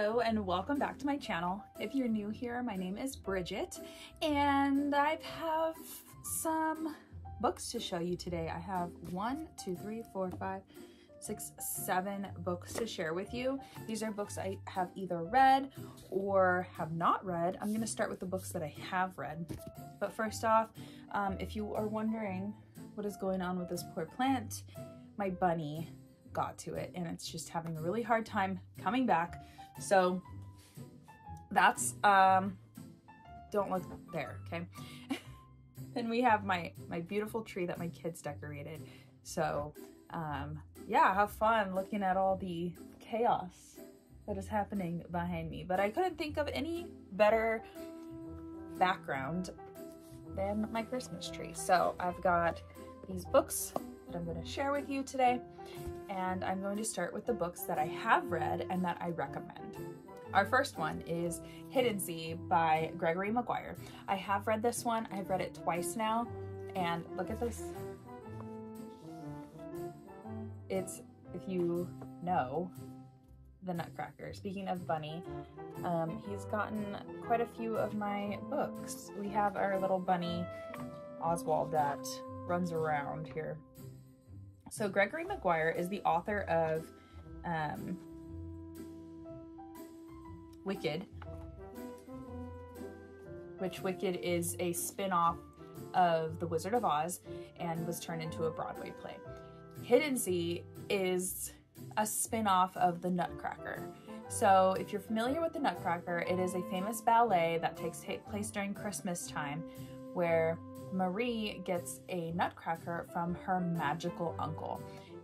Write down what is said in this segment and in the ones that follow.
Hello and welcome back to my channel. If you're new here, my name is Bridget and I have some books to show you today. I have 7 books to share with you. These are books I have either read or have not read. I'm going to start with the books that I have read. But first off, if you are wondering what is going on with this poor plant, my bunny got to it and it's just having a really hard time coming back. So that's don't look there, okay? Then we have my beautiful tree that my kids decorated. So yeah, have fun looking at all the chaos that is happening behind me. But I couldn't think of any better background than my Christmas tree. So I've got these books that I'm going to share with you today, and I'm going to start with the books that I have read and that I recommend. Our first one is Hiddensee by Gregory Maguire. I have read this one. I've read it twice now, and look at this. It's, if you know, the Nutcracker. Speaking of Bunny, he's gotten quite a few of my books. We have our little bunny, Oswald, that runs around here. So Gregory Maguire is the author of Wicked, which Wicked is a spin-off of The Wizard of Oz and was turned into a Broadway play. Hiddensee is a spin-off of The Nutcracker. So if you're familiar with The Nutcracker, it is a famous ballet that takes place during Christmas time where Marie gets a nutcracker from her magical uncle.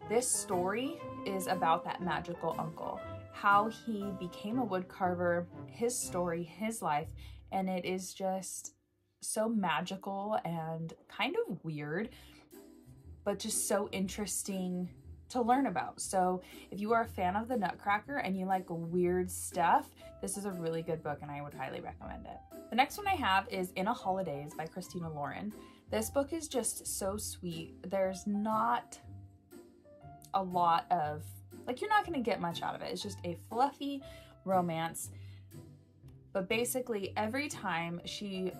This story is about that magical uncle, how he became a woodcarver, his story, his life, and it is just so magical and kind of weird, but just so interesting to learn about. So if you are a fan of the Nutcracker and you like weird stuff, this is a really good book and I would highly recommend it. The next one I have is In a Holidays by Christina Lauren. This book is just so sweet. There's not a lot of, like, you're not going to get much out of it. It's just a fluffy romance. But basically every time she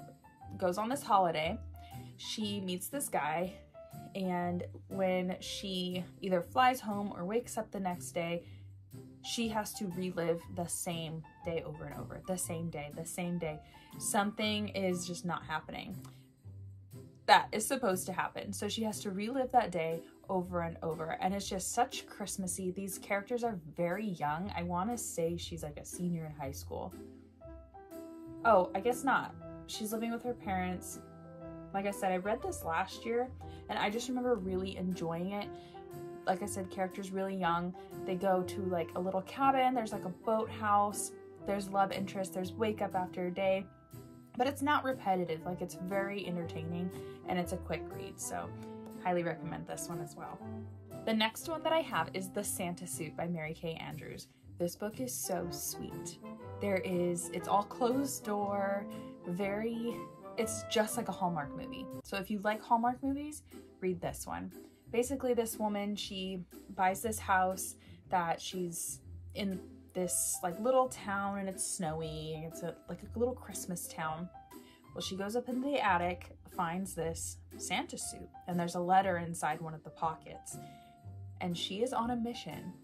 goes on this holiday, she meets this guy, and when she either flies home or wakes up the next day, she has to relive the same day over and over. The same day, the same day. Something is just not happening that is supposed to happen. So she has to relive that day over and over. And it's just such Christmassy. These characters are very young. I want to say she's like a senior in high school. Oh, I guess not. She's living with her parents. Like I said, I read this last year and I just remember really enjoying it. Like I said, characters really young. They go to like a little cabin. There's like a boathouse. There's love interest. There's wake up after a day. But it's not repetitive. Like, it's very entertaining and it's a quick read. So highly recommend this one as well. The next one that I have is The Santa Suit by Mary Kay Andrews. This book is so sweet. It's all closed door, it's just like a Hallmark movie. So if you like Hallmark movies, read this one. Basically, this woman, she buys this house that she's in this like little town and it's snowy. It's like a little Christmas town. Well, she goes up into the attic, finds this Santa suit, and there's a letter inside one of the pockets. And she is on a mission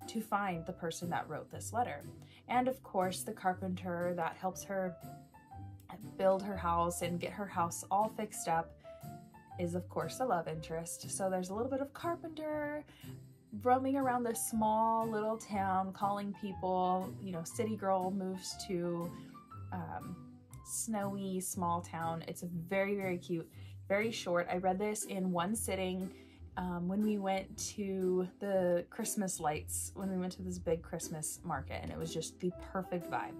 to find the person that wrote this letter. And of course, the carpenter that helps her build her house and get her house all fixed up is of course the love interest. So there's a little bit of carpenter roaming around this small little town, calling people. You know, city girl moves to snowy small town. It's very, very cute, very short. I read this in one sitting when we went to the Christmas lights, when we went to this big Christmas market, and it was just the perfect vibe.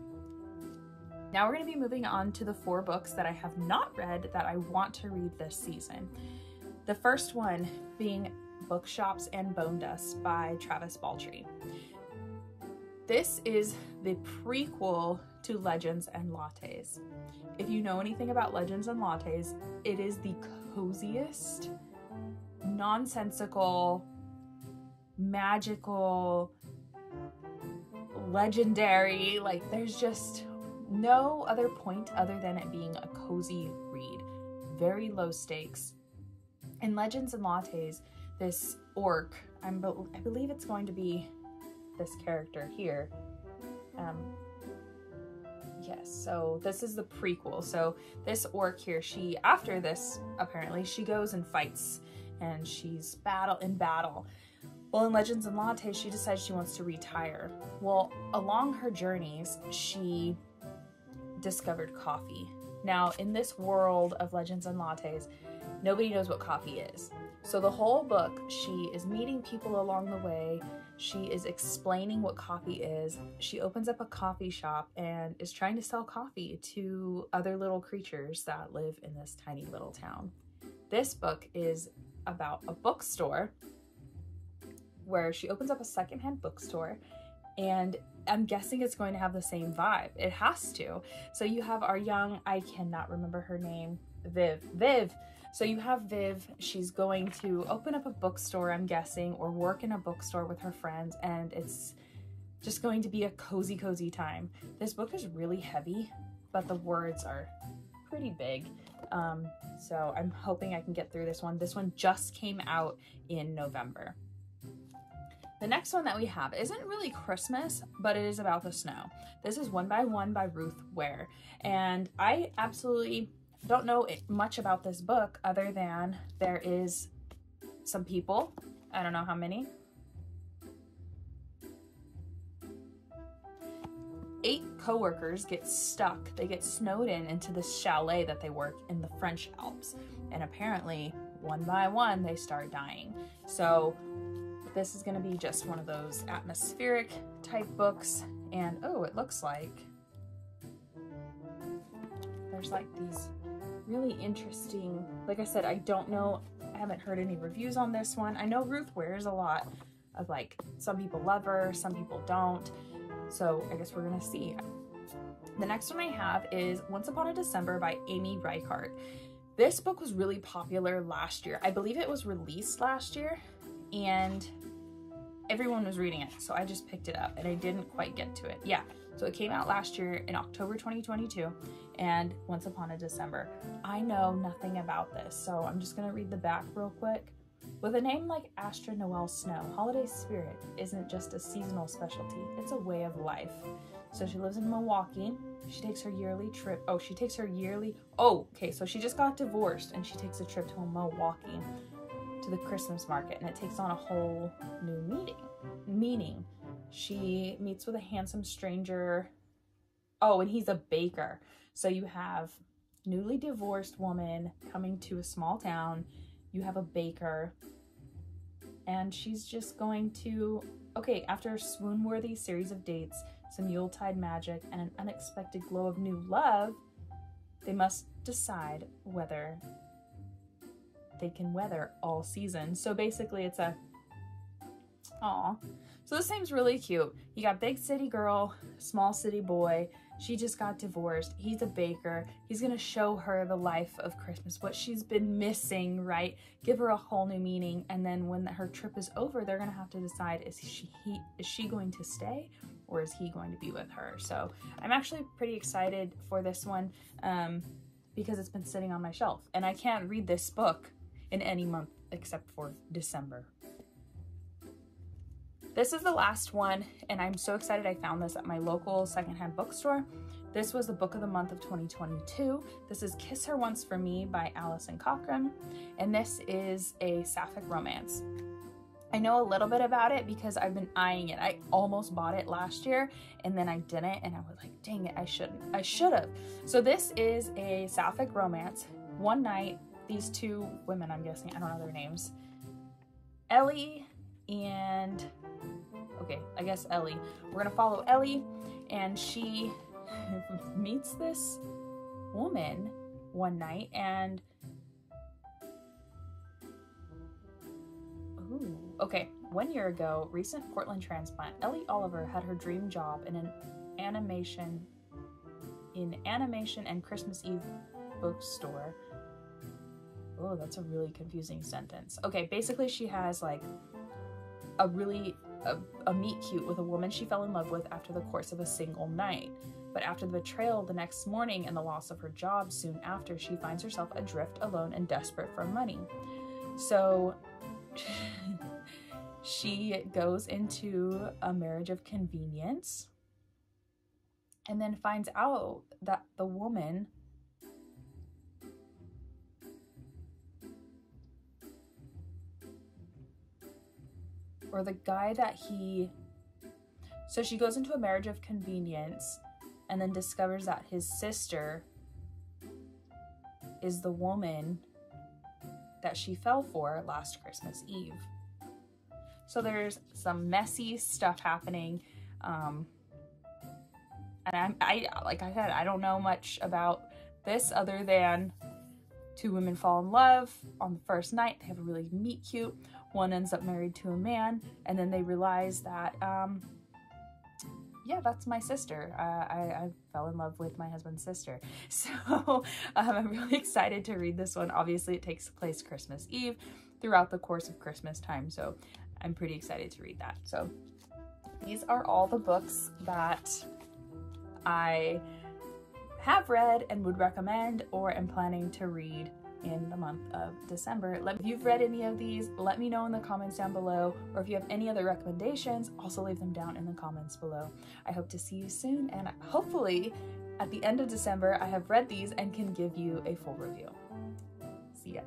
Now we're going to be moving on to the 4 books that I have not read that I want to read this season. The first one being Bookshops and Bone Dust by Travis Baldree. This is the prequel to Legends and Lattes. If you know anything about Legends and Lattes, it is the coziest, nonsensical, magical, legendary. Like, there's just no other point other than it being a cozy read. Very low stakes. In Legends and Lattes, this orc, I believe it's going to be this character here. Yes, so this is the prequel. So this orc here, after this, apparently, she goes and fights, and she's in battle. Well, in Legends and Lattes, she decides she wants to retire. Well, along her journeys, she discovered coffee. Now, in this world of Legends and Lattes, nobody knows what coffee is. So the whole book, she is meeting people along the way. She is explaining what coffee is. She opens up a coffee shop and is trying to sell coffee to other little creatures that live in this tiny little town. This book is about a bookstore where she opens up a secondhand bookstore, and I'm guessing it's going to have the same vibe. It has to. So you have our young, I cannot remember her name, Viv. So you have Viv, she's going to open up a bookstore, I'm guessing, or work in a bookstore with her friends, and it's just going to be a cozy time. This book is really heavy, but the words are pretty big. So I'm hoping I can get through this one. This one just came out in November. The next one that we have isn't really Christmas, but it is about the snow. This is One by One by Ruth Ware, and I absolutely don't know much about this book other than there is some people, I don't know how many, 8 co-workers get stuck. They get snowed into this chalet that they work in the French Alps, and apparently one by one they start dying. So this is going to be just one of those atmospheric type books, and oh, it looks like there's like these really interesting, like I said, I don't know, I haven't heard any reviews on this one. I know Ruth wears a lot of, like, some people love her, some people don't, so I guess we're gonna see. The next one I have is Once Upon a December by Amy Reichert. This book was really popular last year. I believe it was released last year, and everyone was reading it, so I just picked it up, and I didn't quite get to it. Yeah, so it came out last year in October 2022, and Once Upon a December. I know nothing about this, so I'm just gonna read the back real quick. With a name like Astra Noel Snow, holiday spirit isn't just a seasonal specialty, it's a way of life. So she lives in Milwaukee. She takes her yearly trip. So she just got divorced, and she takes a trip to Milwaukee to the Christmas market, and it takes on a whole new meaning. She meets with a handsome stranger. Oh, and he's a baker. So you have newly divorced woman coming to a small town. You have a baker, and she's just going to, okay, after a swoon-worthy series of dates, some Yuletide magic, and an unexpected glow of new love, they must decide whether they can weather all seasons. So basically it's a, aw. So this seems really cute. You got big city girl, small city boy. She just got divorced. He's a baker. He's gonna show her the life of Christmas, what she's been missing, right? Give her a whole new meaning. And then when her trip is over, they're gonna have to decide, is she going to stay, or is he going to be with her? So I'm actually pretty excited for this one because it's been sitting on my shelf, and I can't read this book in any month except for December. This is the last one, and I'm so excited I found this at my local secondhand bookstore. This was the book of the month of 2022. This is Kiss Her Once for Me by Alison Cochrane, and this is a sapphic romance. I know a little bit about it because I've been eyeing it. I almost bought it last year, and then I didn't, and I was like, dang it, I should have. So this is a sapphic romance. One night, these two women, I'm guessing, I don't know their names, Ellie and, okay, I guess Ellie. We're gonna follow Ellie, and she meets this woman one night, and ooh, okay, 1 year ago, recent Portland transplant, Ellie Oliver had her dream job in an animation and Christmas Eve bookstore. Oh, that's a really confusing sentence. Okay, basically she has like a really a meet cute with a woman she fell in love with after the course of a single night. But after the betrayal the next morning and the loss of her job soon after, she finds herself adrift, alone, and desperate for money. So she goes into a marriage of convenience and then finds out that the woman or the guy that so she goes into a marriage of convenience and then discovers that his sister is the woman that she fell for last Christmas Eve. So there's some messy stuff happening. And I like I said, I don't know much about this other than two women fall in love on the first night. They have a really meet cute. One ends up married to a man, and then they realize that, yeah, that's my sister. I fell in love with my husband's sister. So I'm really excited to read this one. Obviously, it takes place Christmas Eve throughout the course of Christmas time. So I'm pretty excited to read that. So these are all the books that I have read and would recommend or am planning to read in the month of December. If you've read any of these, let me know in the comments down below, or if you have any other recommendations, also leave them down in the comments below. I hope to see you soon, and hopefully at the end of December I have read these and can give you a full review. See ya.